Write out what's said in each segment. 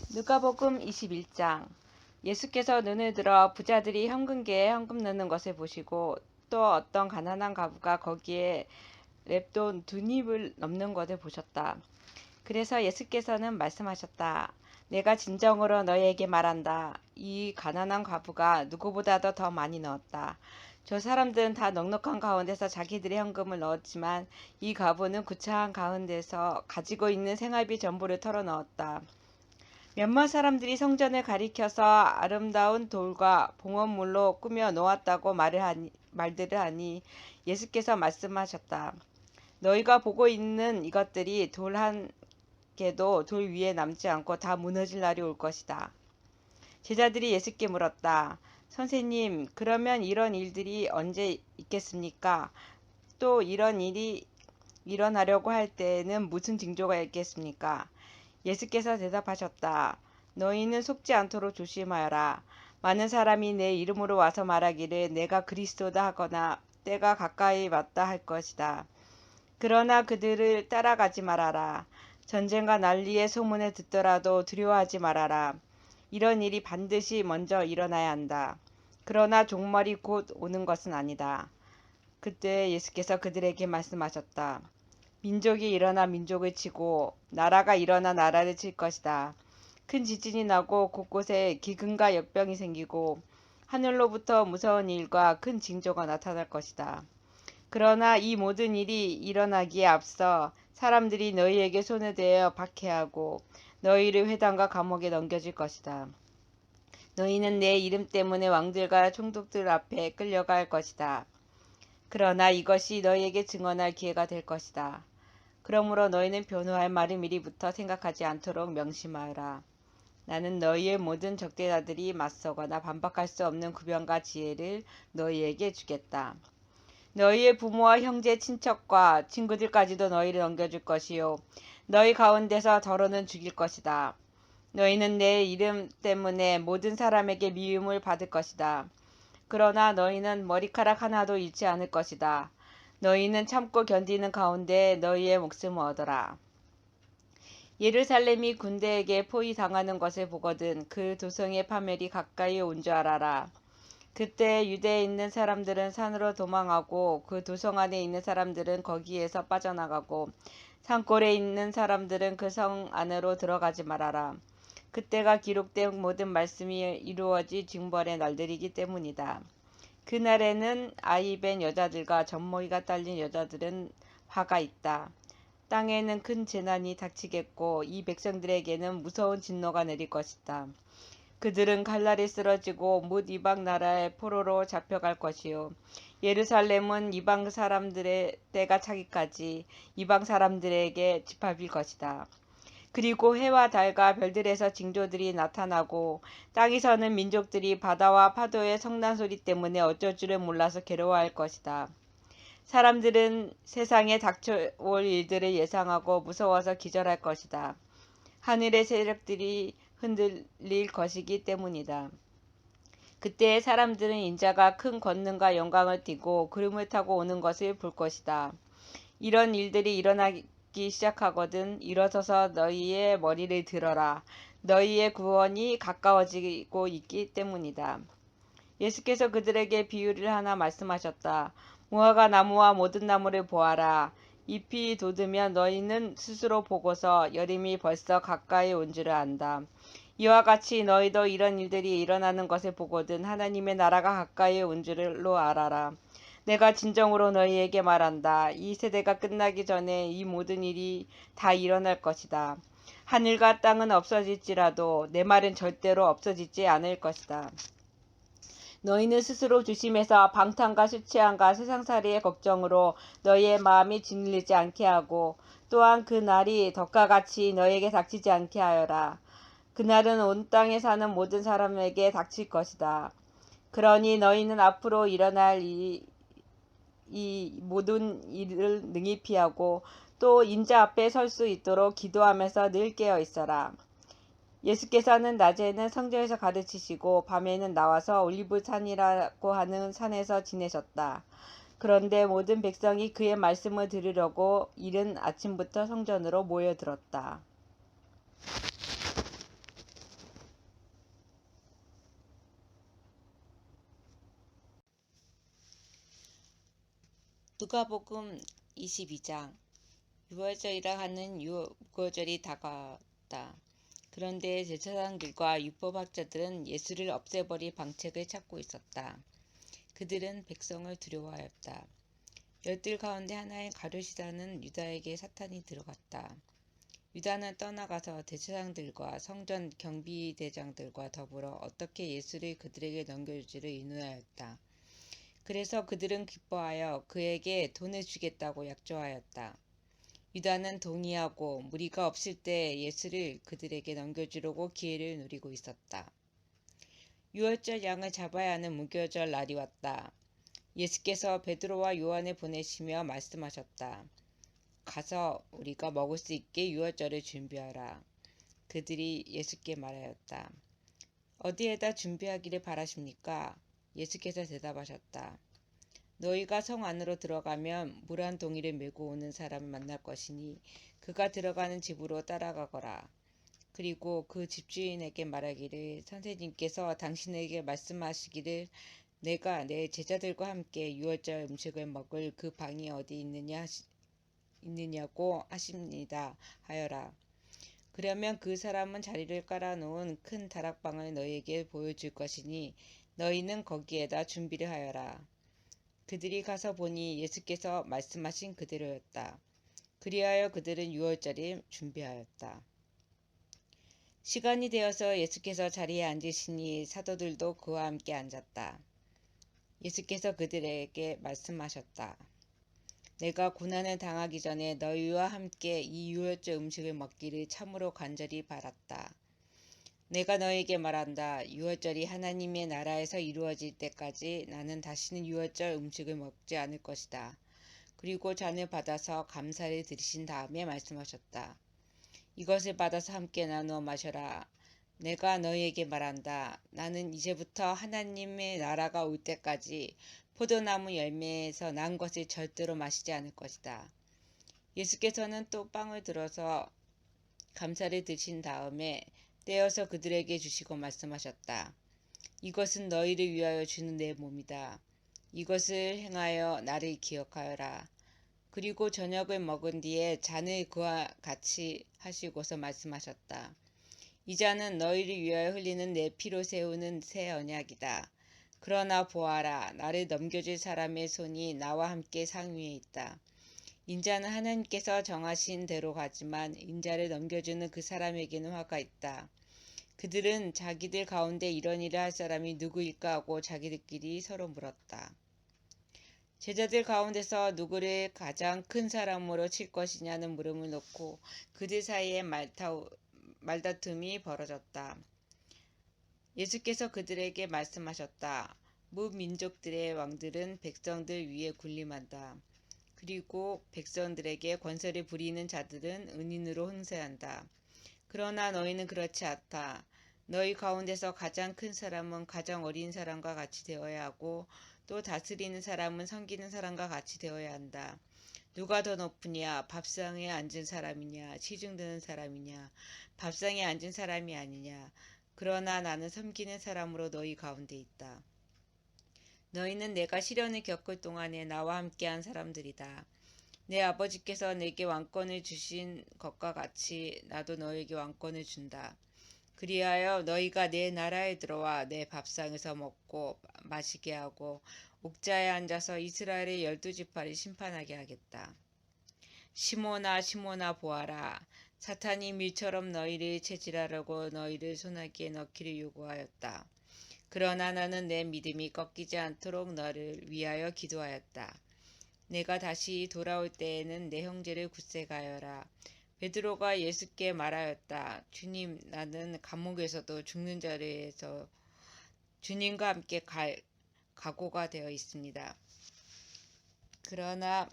누가복음 21장. 예수께서 눈을 들어 부자들이 현금계에 헌금 넣는 것을 보시고 또 어떤 가난한 과부가 거기에 랩돈 2닙을 넣는 것을 보셨다. 그래서 예수께서는 말씀하셨다. 내가 진정으로 너희에게 말한다. 이 가난한 과부가 누구보다도 더 많이 넣었다. 저 사람들은 다 넉넉한 가운데서 자기들의 현금을 넣었지만 이 과부는 구차한 가운데서 가지고 있는 생활비 전부를 털어 넣었다. 몇몇 사람들이 성전을 가리켜서 아름다운 돌과 봉헌물로 꾸며 놓았다고 말들을 하니 예수께서 말씀하셨다. 너희가 보고 있는 이것들이 돌 한 개도 돌 위에 남지 않고 다 무너질 날이 올 것이다. 제자들이 예수께 물었다. 선생님, 그러면 이런 일들이 언제 있겠습니까? 또 이런 일이 일어나려고 할 때에는 무슨 징조가 있겠습니까? 예수께서 대답하셨다. 너희는 속지 않도록 조심하여라. 많은 사람이 내 이름으로 와서 말하기를 내가 그리스도다 하거나 때가 가까이 왔다 할 것이다. 그러나 그들을 따라가지 말아라. 전쟁과 난리의 소문을 듣더라도 두려워하지 말아라. 이런 일이 반드시 먼저 일어나야 한다. 그러나 종말이 곧 오는 것은 아니다. 그때 예수께서 그들에게 말씀하셨다. 민족이 일어나 민족을 치고 나라가 일어나 나라를 칠 것이다. 큰 지진이 나고 곳곳에 기근과 역병이 생기고 하늘로부터 무서운 일과 큰 징조가 나타날 것이다. 그러나 이 모든 일이 일어나기에 앞서 사람들이 너희에게 손을 대어 박해하고 너희를 회당과 감옥에 넘겨줄 것이다. 너희는 내 이름 때문에 왕들과 총독들 앞에 끌려갈 것이다. 그러나 이것이 너희에게 증언할 기회가 될 것이다. 그러므로 너희는 변호할 말을 미리부터 생각하지 않도록 명심하여라. 나는 너희의 모든 적대자들이 맞서거나 반박할 수 없는 구변과 지혜를 너희에게 주겠다. 너희의 부모와 형제, 친척과 친구들까지도 너희를 넘겨줄 것이요. 너희 가운데서 더러는 죽일 것이다. 너희는 내 이름 때문에 모든 사람에게 미움을 받을 것이다. 그러나 너희는 머리카락 하나도 잃지 않을 것이다. 너희는 참고 견디는 가운데 너희의 목숨을 얻어라. 예루살렘이 군대에게 포위당하는 것을 보거든 그 도성의 파멸이 가까이 온 줄 알아라. 그때 유대에 있는 사람들은 산으로 도망하고 그 도성 안에 있는 사람들은 거기에서 빠져나가고 산골에 있는 사람들은 그 성 안으로 들어가지 말아라. 그때가 기록된 모든 말씀이 이루어질 징벌의 날들이기 때문이다. 그날에는 아이 벤 여자들과 젖먹이가 딸린 여자들은 화가 있다. 땅에는 큰 재난이 닥치겠고 이 백성들에게는 무서운 진노가 내릴 것이다. 그들은 칼날에 쓰러지고 뭇 이방 나라의 포로로 잡혀갈 것이요. 예루살렘은 이방 사람들의 때가 차기까지 이방 사람들에게 집합일 것이다. 그리고 해와 달과 별들에서 징조들이 나타나고 땅이 서는 민족들이 바다와 파도의 성난 소리 때문에 어쩔 줄을 몰라서 괴로워할 것이다. 사람들은 세상에 닥쳐올 일들을 예상하고 무서워서 기절할 것이다. 하늘의 세력들이 흔들릴 것이기 때문이다. 그때 사람들은 인자가 큰 권능과 영광을 띠고 구름을 타고 오는 것을 볼 것이다. 이런 일들이 일어나기 시작하거든 일어서서 너희의 머리를 들어라. 너희의 구원이 가까워지고 있기 때문이다. 예수께서 그들에게 비유를 하나 말씀하셨다. 무화과 나무와 모든 나무를 보아라. 잎이 돋으면 너희는 스스로 보고서 여름이 벌써 가까이 온 줄을 안다. 이와 같이 너희도 이런 일들이 일어나는 것을 보거든 하나님의 나라가 가까이 온 줄로 알아라. 내가 진정으로 너희에게 말한다. 이 세대가 끝나기 전에 이 모든 일이 다 일어날 것이다. 하늘과 땅은 없어질지라도 내 말은 절대로 없어지지 않을 것이다. 너희는 스스로 조심해서 방탕과 술 취함과 세상살이의 걱정으로 너희의 마음이 짓눌리지 않게 하고 또한 그 날이 덕과 같이 너희에게 닥치지 않게 하여라. 그날은 온 땅에 사는 모든 사람에게 닥칠 것이다. 그러니 너희는 앞으로 일어날 이 모든 일을 능히 피하고 또 인자 앞에 설 수 있도록 기도하면서 늘 깨어 있어라. 예수께서는 낮에는 성전에서 가르치시고 밤에는 나와서 올리브산이라고 하는 산에서 지내셨다. 그런데 모든 백성이 그의 말씀을 들으려고 이른 아침부터 성전으로 모여들었다. 누가복음 22장. 유월절이라 하는 유월절이 다가왔다. 그런데 제사장들과 율법학자들은 예수를 없애버릴 방책을 찾고 있었다. 그들은 백성을 두려워하였다. 열둘 가운데 하나인 가룟유다는 유다에게 사탄이 들어갔다. 유다는 떠나가서 대제사장들과 성전 경비대장들과 더불어 어떻게 예수를 그들에게 넘겨줄지를 의논하였다. 그래서 그들은 기뻐하여 그에게 돈을 주겠다고 약조하였다. 유다는 동의하고 무리가 없을 때 예수를 그들에게 넘겨주려고 기회를 노리고 있었다. 유월절 양을 잡아야 하는 무교절 날이 왔다. 예수께서 베드로와 요한을 보내시며 말씀하셨다. 가서 우리가 먹을 수 있게 유월절을 준비하라. 그들이 예수께 말하였다. 어디에다 준비하기를 바라십니까? 예수께서 대답하셨다. 너희가 성 안으로 들어가면 물 한 동이를 메고 오는 사람을 만날 것이니 그가 들어가는 집으로 따라가거라. 그리고 그 집주인에게 말하기를 선생님께서 당신에게 말씀하시기를 내가 내 제자들과 함께 유월절 음식을 먹을 그 방이 어디 있느냐고 하십니다 하여라. 그러면 그 사람은 자리를 깔아놓은 큰 다락방을 너희에게 보여줄 것이니 너희는 거기에다 준비를 하여라. 그들이 가서 보니 예수께서 말씀하신 그대로였다. 그리하여 그들은 유월절을 준비하였다. 시간이 되어서 예수께서 자리에 앉으시니 사도들도 그와 함께 앉았다. 예수께서 그들에게 말씀하셨다. 내가 고난을 당하기 전에 너희와 함께 이 유월절 음식을 먹기를 참으로 간절히 바랐다. 내가 너희에게 말한다. 유월절이 하나님의 나라에서 이루어질 때까지 나는 다시는 유월절 음식을 먹지 않을 것이다. 그리고 잔을 받아서 감사를 드리신 다음에 말씀하셨다. 이것을 받아서 함께 나누어 마셔라. 내가 너희에게 말한다. 나는 이제부터 하나님의 나라가 올 때까지 포도나무 열매에서 난 것을 절대로 마시지 않을 것이다. 예수께서는 또 빵을 들어서 감사를 드신 다음에 떼어서 그들에게 주시고 말씀하셨다. 이것은 너희를 위하여 주는 내 몸이다. 이것을 행하여 나를 기억하여라. 그리고 저녁을 먹은 뒤에 잔을 그와 같이 하시고서 말씀하셨다. 이 잔은 너희를 위하여 흘리는 내 피로 세우는 새 언약이다. 그러나 보아라, 나를 넘겨줄 사람의 손이 나와 함께 상위에 있다. 인자는 하나님께서 정하신 대로 가지만 인자를 넘겨주는 그 사람에게는 화가 있다. 그들은 자기들 가운데 이런 일을 할 사람이 누구일까 하고 자기들끼리 서로 물었다. 제자들 가운데서 누구를 가장 큰 사람으로 칠 것이냐는 물음을 놓고 그들 사이에 말다툼이 벌어졌다. 예수께서 그들에게 말씀하셨다. 무민족들의 왕들은 백성들 위에 군림한다. 그리고 백성들에게 권세를 부리는 자들은 은인으로 행세한다. 그러나 너희는 그렇지 않다. 너희 가운데서 가장 큰 사람은 가장 어린 사람과 같이 되어야 하고 또 다스리는 사람은 섬기는 사람과 같이 되어야 한다. 누가 더 높으냐? 밥상에 앉은 사람이냐? 시중 드는 사람이냐? 밥상에 앉은 사람이 아니냐? 그러나 나는 섬기는 사람으로 너희 가운데 있다. 너희는 내가 시련을 겪을 동안에 나와 함께한 사람들이다. 내 아버지께서 내게 왕권을 주신 것과 같이 나도 너에게 왕권을 준다. 그리하여 너희가 내 나라에 들어와 내 밥상에서 먹고 마시게 하고 옥자에 앉아서 이스라엘의 12지파를 심판하게 하겠다. 시몬아 시몬아 보아라. 사탄이 밀처럼 너희를 체질하려고 너희를 소나기에 넣기를 요구하였다. 그러나 나는 내 믿음이 꺾이지 않도록 너를 위하여 기도하였다. 내가 다시 돌아올 때에는 내 형제를 굳세가하여라. 베드로가 예수께 말하였다. 주님, 나는 감옥에서도 죽는 자리에서 주님과 함께 갈 각오가 되어 있습니다. 그러나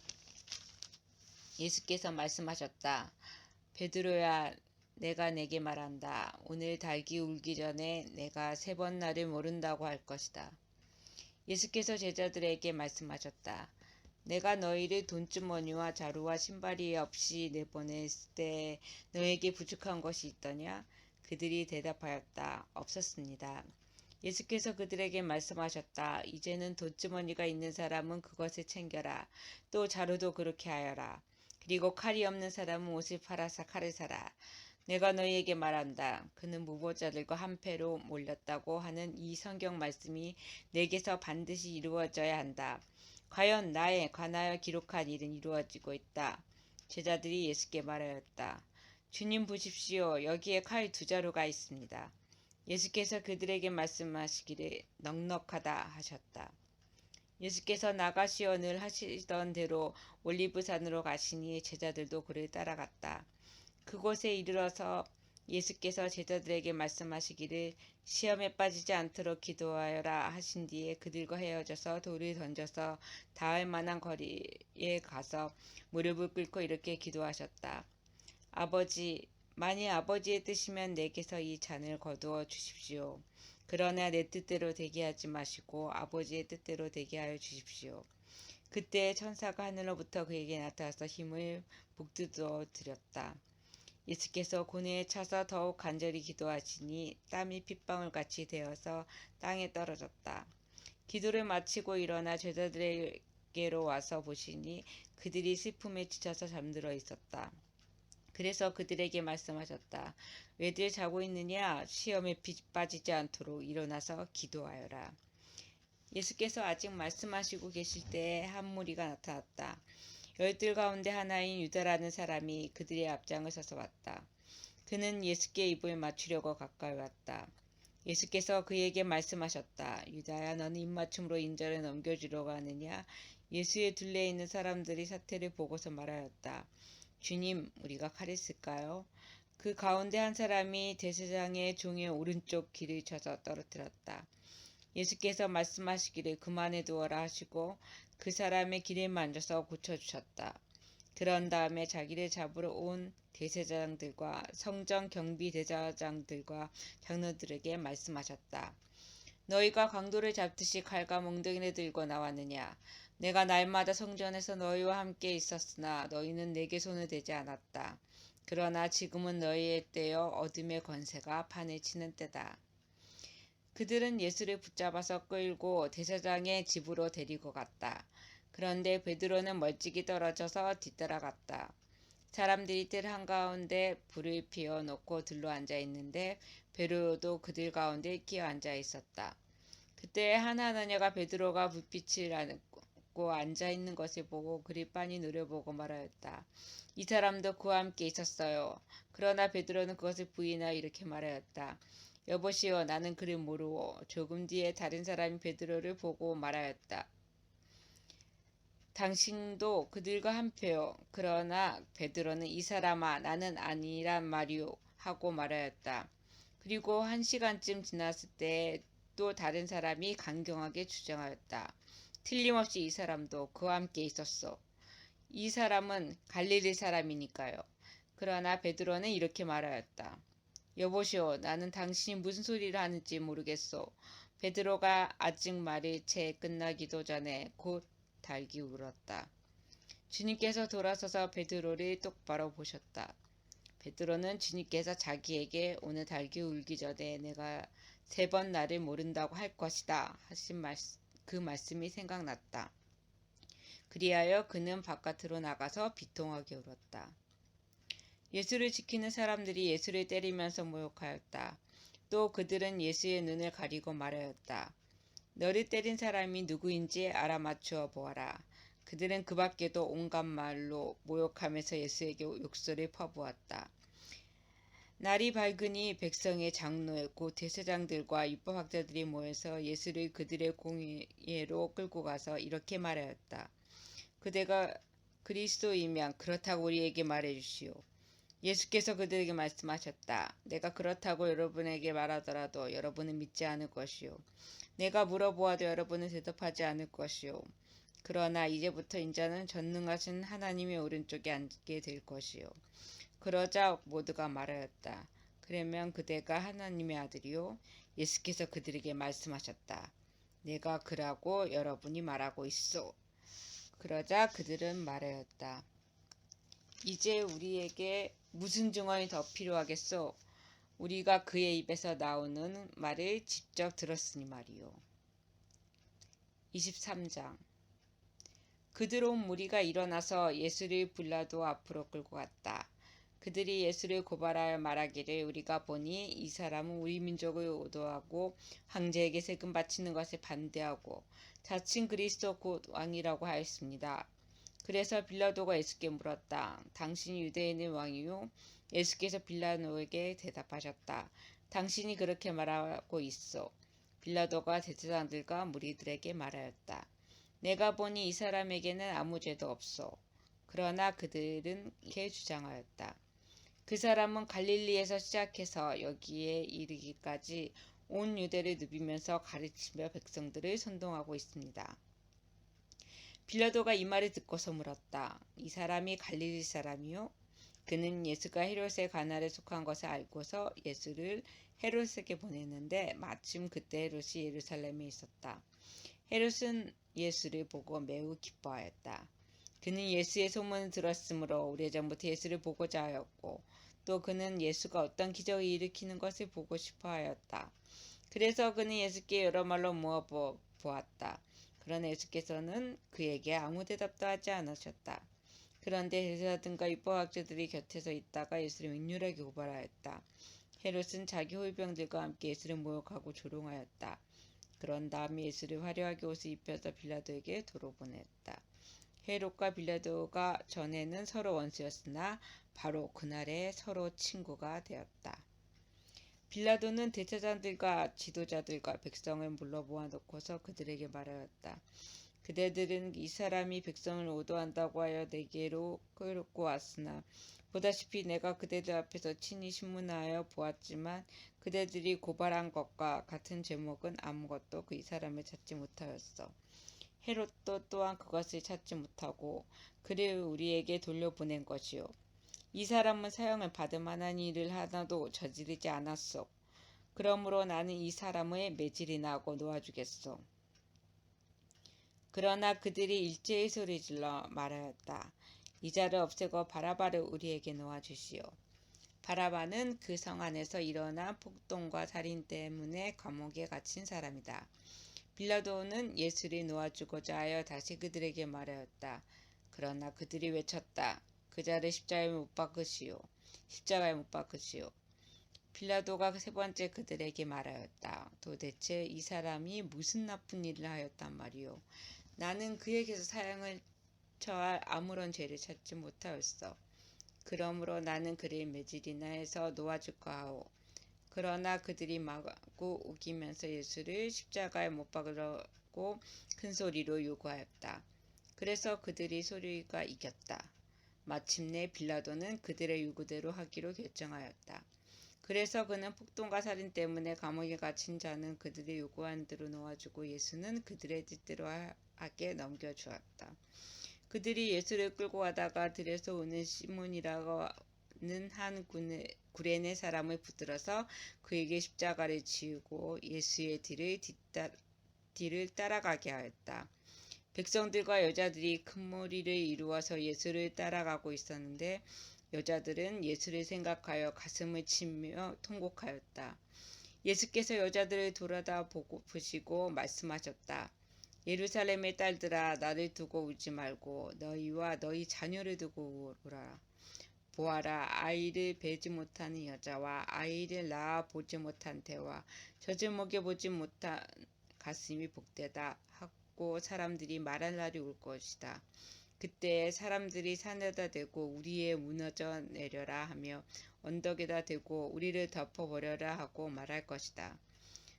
예수께서 말씀하셨다. 베드로야, 내가 내게 말한다. 오늘 닭이 울기 전에 내가 3번 나를 모른다고 할 것이다. 예수께서 제자들에게 말씀하셨다. 내가 너희를 돈주머니와 자루와 신발이 없이 내보냈을 때 너에게 부족한 것이 있더냐? 그들이 대답하였다. 없었습니다. 예수께서 그들에게 말씀하셨다. 이제는 돈주머니가 있는 사람은 그것을 챙겨라. 또 자루도 그렇게 하여라. 그리고 칼이 없는 사람은 옷을 팔아서 칼을 사라. 내가 너희에게 말한다. 그는 무보자들과 한패로 몰렸다고 하는 이 성경 말씀이 내게서 반드시 이루어져야 한다. 과연 나에 관하여 기록한 일은 이루어지고 있다. 제자들이 예수께 말하였다. 주님 보십시오. 여기에 칼 2자루가 있습니다. 예수께서 그들에게 말씀하시기를 넉넉하다 하셨다. 예수께서 나가시어 늘 하시던 대로 올리브산으로 가시니 제자들도 그를 따라갔다. 그곳에 이르러서 예수께서 제자들에게 말씀하시기를 시험에 빠지지 않도록 기도하여라 하신 뒤에 그들과 헤어져서 돌을 던져서 닿을 만한 거리에 가서 무릎을 꿇고 이렇게 기도하셨다. 아버지, 만일 아버지의 뜻이면 내게서 이 잔을 거두어 주십시오. 그러나 내 뜻대로 되게 하지 마시고 아버지의 뜻대로 되게 하여 주십시오. 그때 천사가 하늘로부터 그에게 나타나서 힘을 북돋워 드렸다. 예수께서 고뇌에 차서 더욱 간절히 기도하시니 땀이 핏방울같이 되어서 땅에 떨어졌다. 기도를 마치고 일어나 제자들에게로 와서 보시니 그들이 슬픔에 지쳐서 잠들어 있었다. 그래서 그들에게 말씀하셨다. 왜들 자고 있느냐? 시험에 빠지지 않도록 일어나서 기도하여라. 예수께서 아직 말씀하시고 계실 때에 한 무리가 나타났다. 10 가운데 하나인 유다라는 사람이 그들의 앞장을 서서 왔다. 그는 예수께 입을 맞추려고 가까이 왔다. 예수께서 그에게 말씀하셨다. 유다야, 너는 입맞춤으로 인자를 넘겨주려고 하느냐? 예수의 둘레에 있는 사람들이 사태를 보고서 말하였다. 주님, 우리가 칼을 쓸까요? 그 가운데 한 사람이 대제사장의 종의 오른쪽 귀를 쳐서 떨어뜨렸다. 예수께서 말씀하시기를 그만해 두어라 하시고 그 사람의 귀를 만져서 고쳐주셨다. 그런 다음에 자기를 잡으러 온 대제사장들과 성전 경비 대제사장들과 장로들에게 말씀하셨다. 너희가 강도를 잡듯이 칼과 몽둥이를 들고 나왔느냐? 내가 날마다 성전에서 너희와 함께 있었으나 너희는 내게 손을 대지 않았다. 그러나 지금은 너희의 때여 어둠의 권세가 판을 치는 때다. 그들은 예수를 붙잡아서 끌고 대제사장의 집으로 데리고 갔다. 그런데 베드로는 멀찍이 떨어져서 뒤따라갔다. 사람들이 뜰 한가운데 불을 피워 놓고 들러 앉아 있는데 베드로도 그들 가운데 끼어 앉아 있었다. 그때 한 하나녀가 베드로가 불빛을 안고 앉아 있는 것을 보고 그리 빤히 노려보고 말하였다. 이 사람도 그와 함께 있었어요. 그러나 베드로는 그것을 부인하여 이렇게 말하였다. 여보시오, 나는 그를 모르오. 조금 뒤에 다른 사람이 베드로를 보고 말하였다. 당신도 그들과 한패요. 그러나 베드로는 이 사람아, 나는 아니란 말이오 하고 말하였다. 그리고 1시간쯤 지났을 때 또 다른 사람이 강경하게 주장하였다. 틀림없이 이 사람도 그와 함께 있었어. 이 사람은 갈릴리 사람이니까요. 그러나 베드로는 이렇게 말하였다. 여보시오, 나는 당신이 무슨 소리를 하는지 모르겠소. 베드로가 아직 말이 채 끝나기도 전에 곧 달기 울었다. 주님께서 돌아서서 베드로를 똑바로 보셨다. 베드로는 주님께서 자기에게 오늘 달기 울기 전에 내가 3번 나를 모른다고 할 것이다 하신 그 말씀이 생각났다. 그리하여 그는 바깥으로 나가서 비통하게 울었다. 예수를 지키는 사람들이 예수를 때리면서 모욕하였다. 또 그들은 예수의 눈을 가리고 말하였다. 너를 때린 사람이 누구인지 알아맞추어 보아라. 그들은 그 밖에도 온갖 말로 모욕하면서 예수에게 욕설을 퍼부었다. 날이 밝으니 백성의 장로 곧 대제사장들과 율법학자들이 모여서 예수를 그들의 공회로 끌고 가서 이렇게 말하였다. 그대가 그리스도이면 그렇다고 우리에게 말해주시오. 예수께서 그들에게 말씀하셨다. 내가 그렇다고 여러분에게 말하더라도 여러분은 믿지 않을 것이요. 내가 물어보아도 여러분은 대답하지 않을 것이요. 그러나 이제부터 인자는 전능하신 하나님의 오른쪽에 앉게 될 것이요. 그러자 모두가 말하였다. 그러면 그대가 하나님의 아들이요. 예수께서 그들에게 말씀하셨다. 내가 그라고 여러분이 말하고 있소. 그러자 그들은 말하였다. 이제 우리에게 무슨 증언이 더 필요하겠소? 우리가 그의 입에서 나오는 말을 직접 들었으니 말이요. 23장. 그들 온 무리가 일어나서 예수를 빌라도 앞으로 끌고 갔다. 그들이 예수를 고발하여 말하기를 우리가 보니 이 사람은 우리 민족을 오도하고 황제에게 세금 바치는 것에 반대하고 자칭 그리스도 곧 왕이라고 하였습니다. 그래서 빌라도가 예수께 물었다. 당신이 유대인의 왕이요? 예수께서 빌라도에게 대답하셨다. 당신이 그렇게 말하고 있어. 빌라도가 대제사장들과 무리들에게 말하였다. 내가 보니 이 사람에게는 아무 죄도 없어. 그러나 그들은 이렇게 주장하였다. 그 사람은 갈릴리에서 시작해서 여기에 이르기까지 온 유대를 누비면서 가르치며 백성들을 선동하고 있습니다. 빌라도가 이 말을 듣고서 물었다. 이 사람이 갈릴리 사람이요? 그는 예수가 헤롯의 관할에 속한 것을 알고서 예수를 헤롯에게 보냈는데 마침 그때 헤롯이 예루살렘에 있었다. 헤롯은 예수를 보고 매우 기뻐하였다. 그는 예수의 소문을 들었으므로 오래전부터 예수를 보고자 하였고 또 그는 예수가 어떤 기적을 일으키는 것을 보고 싶어 하였다. 그래서 그는 예수께 여러 말로 물어보았다. 그러나 예수께서는 그에게 아무 대답도 하지 않으셨다. 그런데 대제사장과 율법학자들이 곁에서 있다가 예수를 맹렬하게 고발하였다. 헤롯은 자기 호위병들과 함께 예수를 모욕하고 조롱하였다. 그런 다음 예수를 화려하게 옷을 입혀서 빌라도에게 도로 보냈다. 헤롯과 빌라도가 전에는 서로 원수였으나 바로 그날에 서로 친구가 되었다. 빌라도는 대제사장들과 지도자들과 백성을 불러 모아놓고서 그들에게 말하였다. 그대들은 이 사람이 백성을 오도한다고 하여 내게로 끌고 왔으나 보다시피 내가 그대들 앞에서 친히 신문하여 보았지만 그대들이 고발한 것과 같은 제목은 아무것도 그 이 사람을 찾지 못하였어. 헤롯도 또한 그것을 찾지 못하고 그를 우리에게 돌려보낸 것이요. 이 사람은 사형을 받을 만한 일을 하나도 저지르지 않았소. 그러므로 나는 이 사람의 매질이나 하고 놓아주겠소. 그러나 그들이 일제히 소리질러 말하였다. 이 자를 없애고 바라바를 우리에게 놓아주시오. 바라바는 그 성 안에서 일어난 폭동과 살인 때문에 감옥에 갇힌 사람이다. 빌라도는 예수를 놓아주고자 하여 다시 그들에게 말하였다. 그러나 그들이 외쳤다. 그 자를 십자가에 못 박으시오. 십자가에 못 박으시오. 빌라도가 세 번째 그들에게 말하였다. 도대체 이 사람이 무슨 나쁜 일을 하였단 말이오. 나는 그에게서 사형을 처할 아무런 죄를 찾지 못하였어. 그러므로 나는 그를 매질이나 해서 놓아줄까 하오. 그러나 그들이 마구 우기면서 예수를 십자가에 못 박으라고 큰 소리로 요구하였다. 그래서 그들이 소리가 이겼다. 마침내 빌라도는 그들의 요구대로 하기로 결정하였다. 그래서 그는 폭동과 살인 때문에 감옥에 갇힌 자는 그들의 요구한 대로 놓아주고 예수는 그들의 뜻대로 하게 넘겨주었다. 그들이 예수를 끌고 가다가 들에서 오는 시몬이라고 는 한 구레네 사람을 붙들어서 그에게 십자가를 지우고 예수의 뒤를 따라가게 하였다. 백성들과 여자들이 큰 무리를 이루어서 예수를 따라가고 있었는데 여자들은 예수를 생각하여 가슴을 치며 통곡하였다. 예수께서 여자들을 돌아다 보시고 말씀하셨다. 예루살렘의 딸들아, 나를 두고 울지 말고 너희와 너희 자녀를 두고 울어라. 보아라, 아이를 베지 못하는 여자와 아이를 낳아 보지 못한 태와 젖을 먹여보지 못한 가슴이 복되다 하고 사람들이 말할 날이 올 것이다. 그때 사람들이 산에다 대고 우리에 무너져 내려라 하며 언덕에다 대고 우리를 덮어버려라 하고 말할 것이다.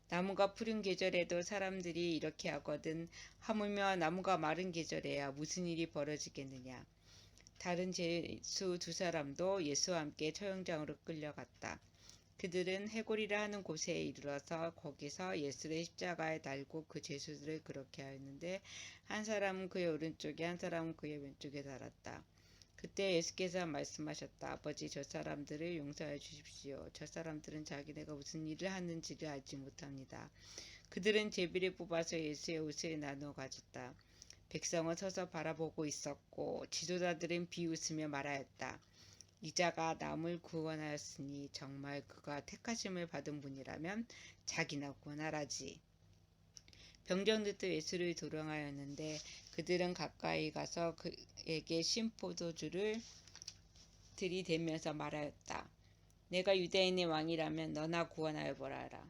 나무가 푸른 계절에도 사람들이 이렇게 하거든 하물며 나무가 마른 계절에야 무슨 일이 벌어지겠느냐. 다른 제수 두 사람도 예수와 함께 처형장으로 끌려갔다. 그들은 해골이라 하는 곳에 이르러서 거기서 예수를 십자가에 달고 그 제수들을 그렇게 하였는데 한 사람은 그의 오른쪽에 한 사람은 그의 왼쪽에 달았다. 그때 예수께서 말씀하셨다. 아버지, 저 사람들을 용서해 주십시오. 저 사람들은 자기네가 무슨 일을 하는지를 알지 못합니다. 그들은 제비를 뽑아서 예수의 옷을 나누어 가졌다. 백성은 서서 바라보고 있었고 지도자들은 비웃으며 말하였다. 이자가 남을 구원하였으니 정말 그가 택하심을 받은 분이라면 자기나 구원하라지. 병정들도 예수를 도령하였는데 그들은 가까이 가서 그에게 신포도주를 들이대면서 말하였다. 내가 유대인의 왕이라면 너나 구원하여 보라라.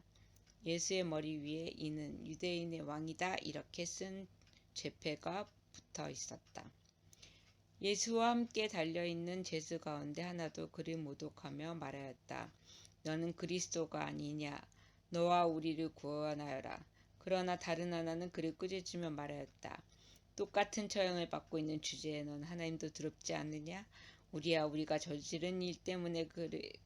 예수의 머리 위에 이는 유대인의 왕이다 이렇게 쓴 죄패가 붙어 있었다. 예수와 함께 달려있는 죄수 가운데 하나도 그를 모독하며 말하였다. 너는 그리스도가 아니냐? 너와 우리를 구원하여라. 그러나 다른 하나는 그를 꾸짖으며 말하였다. 똑같은 처형을 받고 있는 주제에 넌 하나님도 두렵지 않느냐? 우리가 저지른 일 때문에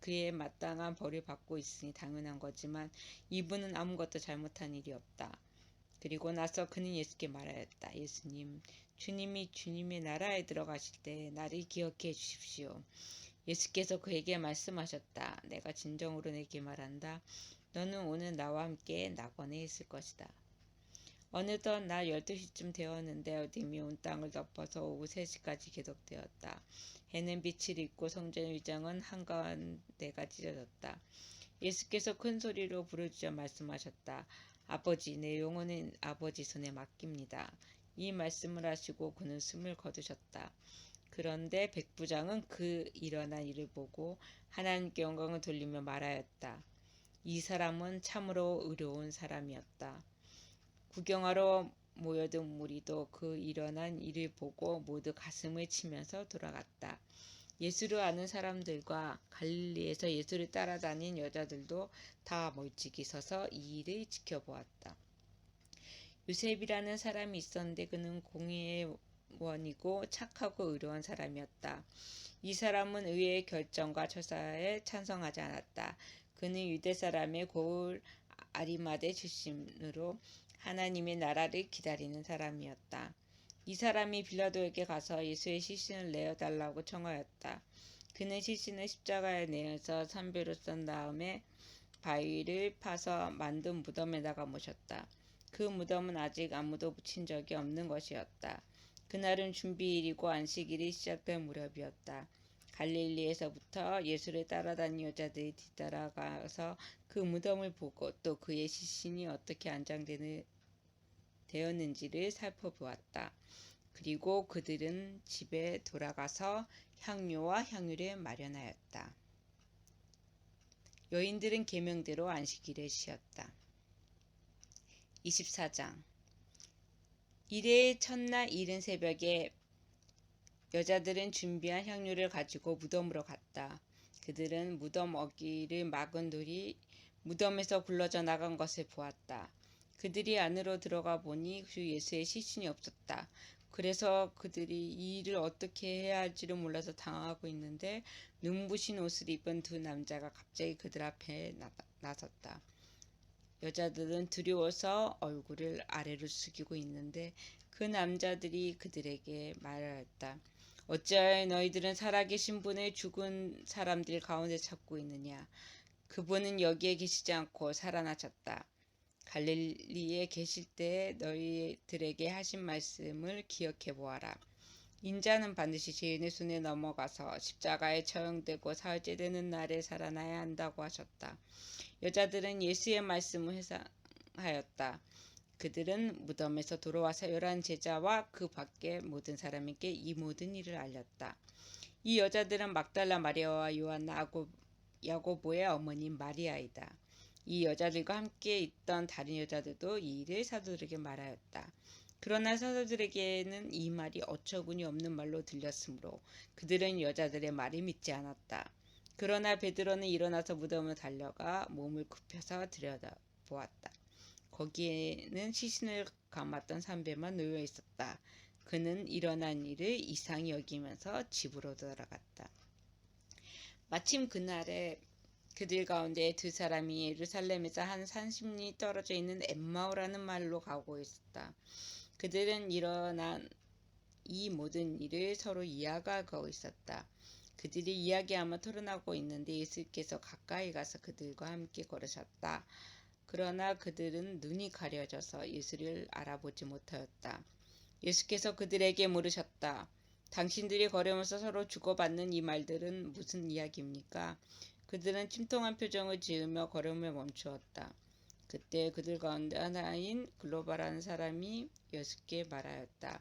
그의 마땅한 벌을 받고 있으니 당연한 거지만 이분은 아무것도 잘못한 일이 없다. 그리고 나서 그는 예수께 말하였다. 예수님, 주님이 주님의 나라에 들어가실 때 나를 기억해 주십시오. 예수께서 그에게 말씀하셨다. 내가 진정으로 내게 말한다. 너는 오늘 나와 함께 낙원에 있을 것이다. 어느덧 낮 12시쯤 되었는데 어둠이 온 땅을 덮어서 오후 3시까지 계속되었다. 해는 빛을 잃고 성전의 위장은 한가운데가 찢어졌다. 예수께서 큰 소리로 부르짖어 말씀하셨다. 아버지, 내 영혼은 아버지 손에 맡깁니다. 이 말씀을 하시고 그는 숨을 거두셨다. 그런데 백부장은 그 일어난 일을 보고 하나님께 영광을 돌리며 말하였다. 이 사람은 참으로 의로운 사람이었다. 구경하러 모여든 무리도 그 일어난 일을 보고 모두 가슴을 치면서 돌아갔다. 예수를 아는 사람들과 갈릴리에서 예수를 따라다닌 여자들도 다 멀찍이 서서 이 일을 지켜보았다. 요셉이라는 사람이 있었는데 그는 공의의 원이고 착하고 의로운 사람이었다. 이 사람은 의회의 결정과 처사에 찬성하지 않았다. 그는 유대 사람의 고을 아리마대 출신으로 하나님의 나라를 기다리는 사람이었다. 이 사람이 빌라도에게 가서 예수의 시신을 내어달라고 청하였다. 그는 시신을 십자가에 내어서 산배로 썬 다음에 바위를 파서 만든 무덤에다가 모셨다. 그 무덤은 아직 아무도 묻힌 적이 없는 것이었다. 그날은 준비일이고 안식일이 시작될 무렵이었다. 갈릴리에서부터 예수를 따라다닌 여자들이 뒤따라가서 그 무덤을 보고 또 그의 시신이 어떻게 안장되었는지를 살펴보았다. 그리고 그들은 집에 돌아가서 향료와 향유를 마련하였다. 여인들은 계명대로 안식일에 쉬었다. 24장 이레의 첫날 이른 새벽에 여자들은 준비한 향료를 가지고 무덤으로 갔다. 그들은 무덤 어귀를 막은 돌이 무덤에서 굴러져 나간 것을 보았다. 그들이 안으로 들어가 보니 그 예수의 시신이 없었다. 그래서 그들이 이 일을 어떻게 해야 할지를 몰라서 당하고 있는데 눈부신 옷을 입은 두 남자가 갑자기 그들 앞에 나섰다. 여자들은 두려워서 얼굴을 아래로 숙이고 있는데 그 남자들이 그들에게 말하였다. 어찌하여 너희들은 살아계신 분을 죽은 사람들 가운데 찾고 있느냐? 그분은 여기에 계시지 않고 살아나셨다. 갈릴리에 계실 때에 너희들에게 하신 말씀을 기억해 보아라. 인자는 반드시 죄인의 손에 넘어가서 십자가에 처형되고 사흘째 되는 날에 살아나야 한다고 하셨다. 여자들은 예수의 말씀을 회상하였다. 그들은 무덤에서 돌아와서 11 제자와 그 밖의 모든 사람에게 이 모든 일을 알렸다. 이 여자들은 막달라 마리아와 요한나 야고보의 어머니인 마리아이다. 이 여자들과 함께 있던 다른 여자들도 이 일을 사도들에게 말하였다. 그러나 사도들에게는 이 말이 어처구니 없는 말로 들렸으므로 그들은 여자들의 말을 믿지 않았다. 그러나 베드로는 일어나서 무덤으로 달려가 몸을 굽혀서 들여다보았다. 거기에는 시신을 감았던 산배만 놓여 있었다. 그는 일어난 일을 이상히 여기면서 집으로 돌아갔다. 마침 그날에 그들 가운데 두 사람이 예루살렘에서 한 30리 떨어져 있는 엠마오라는 마을로 가고 있었다. 그들은 일어난 이 모든 일을 서로 이야기하고 있었다. 그들이 이야기하며 토론하고 있는데 예수께서 가까이 가서 그들과 함께 걸으셨다. 그러나 그들은 눈이 가려져서 예수를 알아보지 못하였다. 예수께서 그들에게 물으셨다. 당신들이 걸으면서 서로 주고받는 이 말들은 무슨 이야기입니까? 그들은 침통한 표정을 지으며 걸음을 멈추었다. 그때 그들 가운데 하나인 글로바라는 사람이 예수께 말하였다.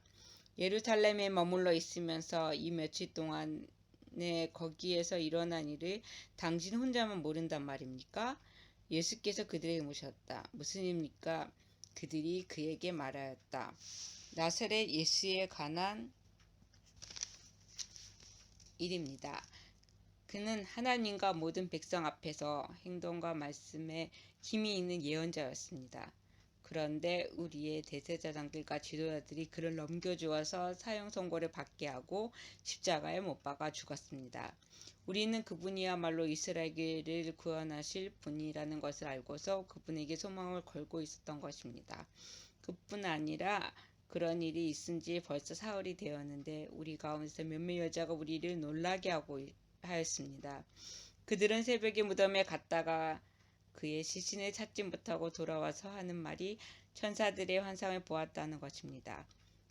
예루살렘에 머물러 있으면서 이 며칠 동안에 거기에서 일어난 일을 당신 혼자만 모른단 말입니까? 예수께서 그들에게 묻으셨다. 무슨 일입니까? 그들이 그에게 말하였다. 나사렛 예수에 관한 일입니다. 그는 하나님과 모든 백성 앞에서 행동과 말씀에 힘이 있는 예언자였습니다. 그런데 우리의 대제사장들과 지도자들이 그를 넘겨주어서 사형 선고를 받게 하고 십자가에 못 박아 죽었습니다. 우리는 그분이야말로 이스라엘을 구원하실 분이라는 것을 알고서 그분에게 소망을 걸고 있었던 것입니다. 그뿐 아니라 그런 일이 있은 지 벌써 사흘이 되었는데 우리 가운데서 몇몇 여자가 우리를 놀라게 하였습니다. 그들은 새벽에 무덤에 갔다가 그의 시신을 찾지 못하고 돌아와서 하는 말이 천사들의 환상을 보았다는 것입니다.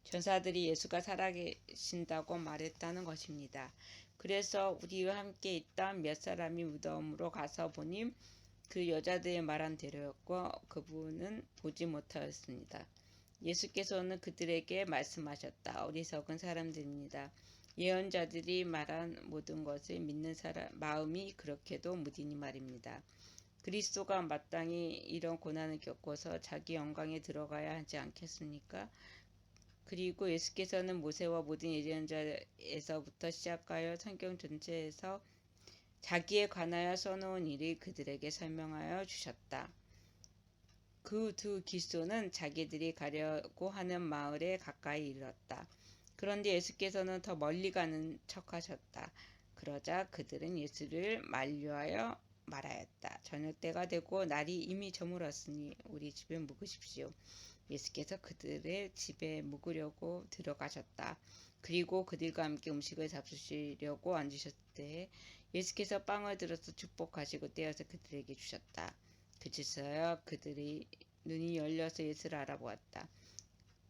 천사들이 예수가 살아계신다고 말했다는 것입니다. 그래서 우리와 함께 있던 몇 사람이 무덤으로 가서 보니 그 여자들의 말한 대로였고 그분은 보지 못하였습니다. 예수께서는 그들에게 말씀하셨다. 어리석은 사람들입니다. 예언자들이 말한 모든 것을 믿는 마음이 그렇게도 무디니 말입니다. 그리스도가 마땅히 이런 고난을 겪어서 자기 영광에 들어가야 하지 않겠습니까? 그리고 예수께서는 모세와 모든 예언자에서부터 시작하여 성경 전체에서 자기에 관하여 써놓은 일을 그들에게 설명하여 주셨다. 그 두 기소는 자기들이 가려고 하는 마을에 가까이 이르렀다. 그런데 예수께서는 더 멀리 가는 척하셨다. 그러자 그들은 예수를 만류하여 말하였다. 저녁 때가 되고 날이 이미 저물었으니 우리 집에 묵으십시오. 예수께서 그들의 집에 묵으려고 들어가셨다. 그리고 그들과 함께 음식을 잡수시려고 앉으셨을 때 예수께서 빵을 들어서 축복하시고 떼어서 그들에게 주셨다. 그제서야 그들이 눈이 열려서 예수를 알아보았다.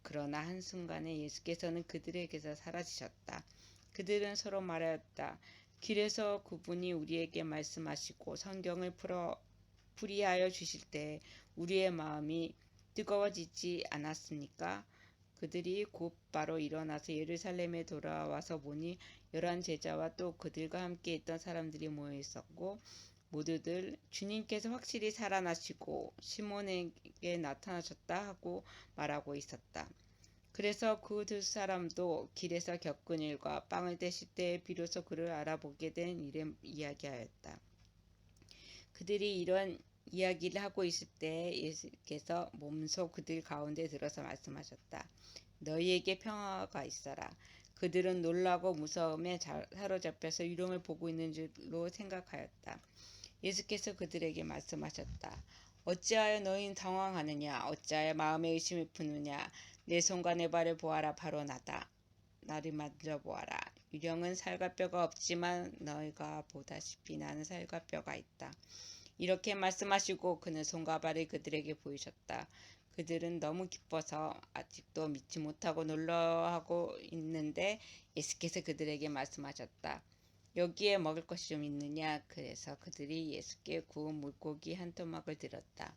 그러나 한순간에 예수께서는 그들에게서 사라지셨다. 그들은 서로 말하였다. 길에서 그분이 우리에게 말씀하시고 성경을 풀이하여 주실 때 우리의 마음이 뜨거워지지 않았습니까? 그들이 곧바로 일어나서 예루살렘에 돌아와서 보니 11 제자와 또 그들과 함께 있던 사람들이 모여 있었고 모두들 주님께서 확실히 살아나시고 시몬에게 나타나셨다 하고 말하고 있었다. 그래서 그 두 사람도 길에서 겪은 일과 빵을 떼실 때에 비로소 그를 알아보게 된 일을 이야기하였다. 그들이 이런 이야기를 하고 있을 때 예수께서 몸소 그들 가운데 들어서 말씀하셨다. 너희에게 평화가 있어라. 그들은 놀라고 무서움에 사로잡혀서 유령을 보고 있는 줄로 생각하였다. 예수께서 그들에게 말씀하셨다. 어찌하여 너희는 당황하느냐? 어찌하여 마음에 의심을 푸느냐? 내 손과 내 발을 보아라. 바로 나다. 나를 만져보아라. 유령은 살과 뼈가 없지만 너희가 보다시피 나는 살과 뼈가 있다. 이렇게 말씀하시고 그는 손과 발을 그들에게 보이셨다. 그들은 너무 기뻐서 아직도 믿지 못하고 놀라하고 있는데 예수께서 그들에게 말씀하셨다. 여기에 먹을 것이 좀 있느냐? 그래서 그들이 예수께 구운 물고기 한 토막을 드렸다.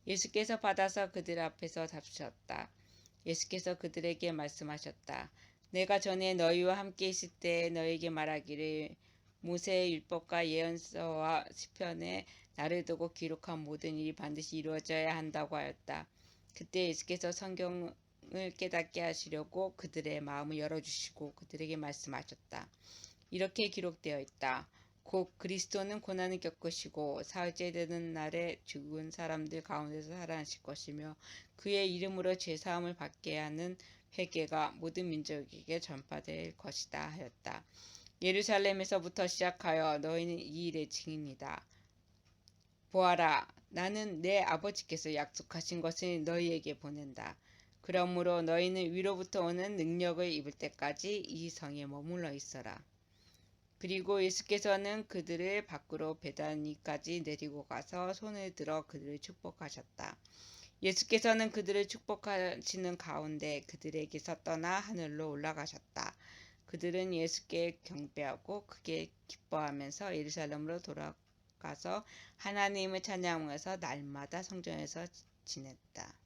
예수께서 받아서 그들 앞에서 잡수셨다. 예수께서 그들에게 말씀하셨다. 내가 전에 너희와 함께 있을 때 너희에게 말하기를 모세의 율법과 예언서와 시편에 나를 두고 기록한 모든 일이 반드시 이루어져야 한다고 하였다. 그때 예수께서 성경을 깨닫게 하시려고 그들의 마음을 열어주시고 그들에게 말씀하셨다. 이렇게 기록되어 있다. 곧 그리스도는 고난을 겪으시고 사흘째 되는 날에 죽은 사람들 가운데서 살아나실 것이며 그의 이름으로 죄사함을 받게 하는 회개가 모든 민족에게 전파될 것이다 하였다. 예루살렘에서부터 시작하여 너희는 이 일의 증인이다. 보아라, 나는 내 아버지께서 약속하신 것을 너희에게 보낸다. 그러므로 너희는 위로부터 오는 능력을 입을 때까지 이 성에 머물러 있어라. 그리고 예수께서는 그들을 밖으로 베다니까지 내리고 가서 손을 들어 그들을 축복하셨다. 예수께서는 그들을 축복하시는 가운데 그들에게서 떠나 하늘로 올라가셨다. 그들은 예수께 경배하고 크게 기뻐하면서 예루살렘으로 돌아가서 하나님을 찬양하면서 날마다 성전에서 지냈다.